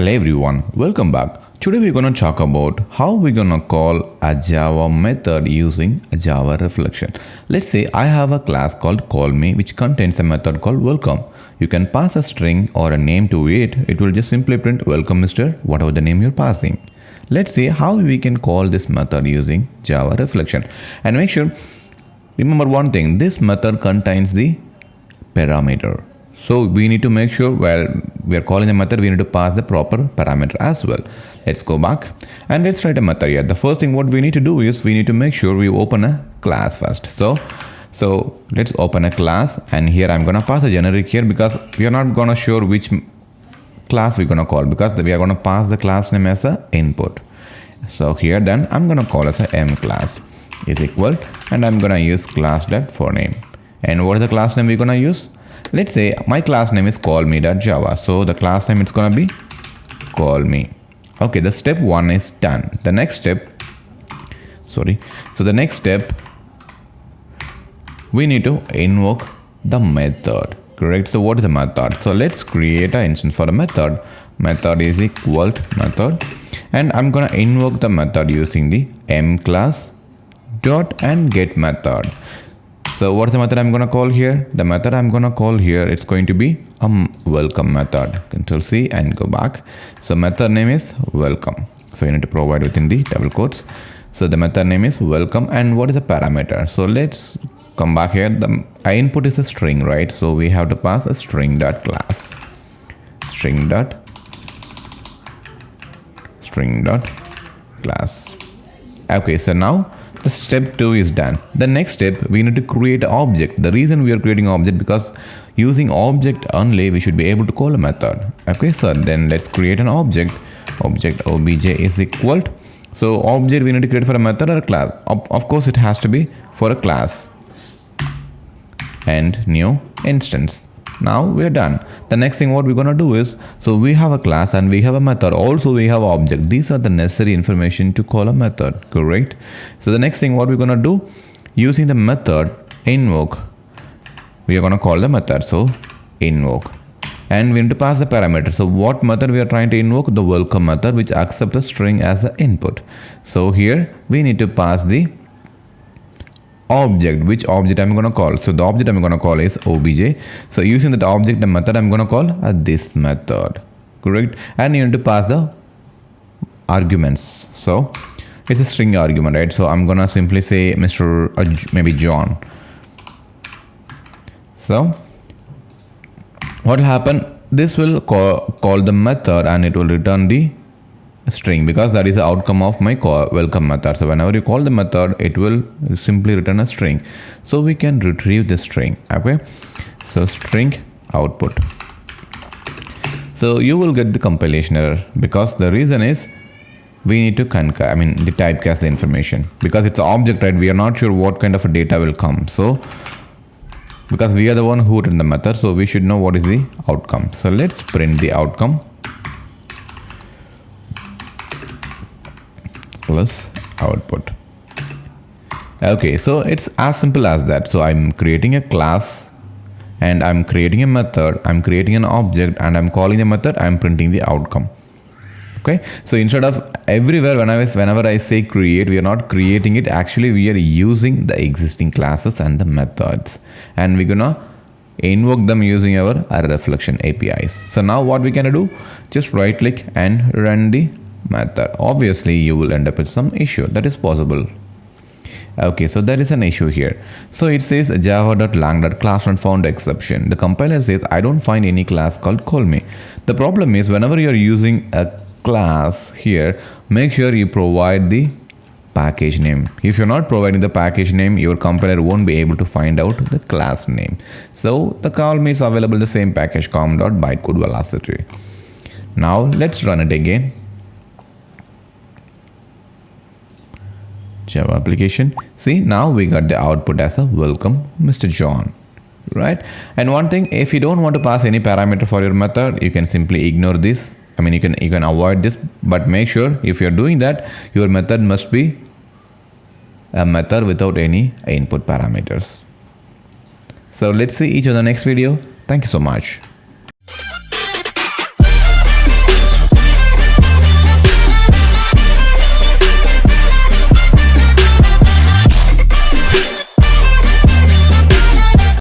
Hello everyone, welcome back. Today we're going to talk about how we're going to call a Java method using a Java reflection. Let's say I have a class called callMe which contains a method called welcome. You can pass a string or a name to it. It will just simply print welcome Mr. whatever the name you're passing. Let's see how we can call this method using Java reflection. And make sure, remember one thing, this method contains the parameter. So we need to make sure while we are calling the method, we need to pass the proper parameter as well. Let's go back and let's write a method here. The first thing what we need to do is we need to make sure we open a class first. So let's open a class, and here I'm gonna pass a generic here because we are not gonna sure which class we're gonna call because we are gonna pass the class name as a input. So here then I'm gonna call as a m class is equal, and I'm gonna use class.forName. And what is the class name we're gonna use? Let's say my class name is callme.java. So the class name is gonna be callme. Okay, the step 1 is done. The next step, the next step, we need to invoke the method, correct? So what is the method? So let's create an instance for a method. Method is equal to method, and I'm gonna invoke the method using the m class dot and get method. So what's the method I'm going to call here? The method I'm going to call here, it's going to be a welcome method. Control C and go back. So method name is welcome. So you need to provide within the double quotes. So the method name is welcome, and what is the parameter? So let's come back here. The input is a string, right? So we have to pass a string.class. String.class. Okay, so now the step 2 is done. The next step, we need to create an object. The reason we are creating an object because using object only we should be able to call a method. Okay, so then let's create an object. Object obj is equal to, so object we need to create for a method or a class. Of course it has to be for a class. And new instance. Now we are done. The next thing what we're gonna do is, so we have a class and we have a method, also we have an object. These are the necessary information to call a method, correct? So the next thing what we're gonna do, using the method invoke, we are gonna call the method. So invoke, and we need to pass the parameter. So what method we are trying to invoke? The welcome method, which accepts the string as the input. So here we need to pass the object. Which object I'm going to call? So the object I'm going to call is obj. So using that object, the method I'm going to call this method, correct? And you need to pass the arguments. So it's a string argument, right? So I'm going to simply say Mr. maybe John. So what will happen? This will call the method, and it will return the string because that is the outcome of my welcome method. So whenever you call the method, it will simply return a string. So we can retrieve the string. Okay, so string output. So you will get the compilation error because the reason is we need to the typecast the information because it's an object, right? We are not sure what kind of a data will come. So because we are the one who written the method, so we should know what is the outcome. So let's print the outcome plus output. Okay, so it's as simple as that. So I'm creating a class and I'm creating a method, I'm creating an object, and I'm calling the method, I'm printing the outcome. Okay, so instead of everywhere whenever I say create, we are not creating it. Actually we are using the existing classes and the methods, and we're gonna invoke them using our reflection APIs. So now what we can do, just right click and run the method. Obviously you will end up with some issue, that is possible. Okay, so there is an issue here. So it says java.lang.class not found exception. The compiler says I don't find any class called callme. The problem is whenever you are using a class here, make sure you provide the package name. If you're not providing the package name, your compiler won't be able to find out the class name. So the callme is available in the same package com.bytecode velocity. Now let's run it again. Java application. See, now we got the output as a welcome Mr. John, right? And one thing, if you don't want to pass any parameter for your method, you can simply ignore this. You can avoid this, but make sure if you're doing that, your method must be a method without any input parameters. So let's see each other next video. Thank you so much.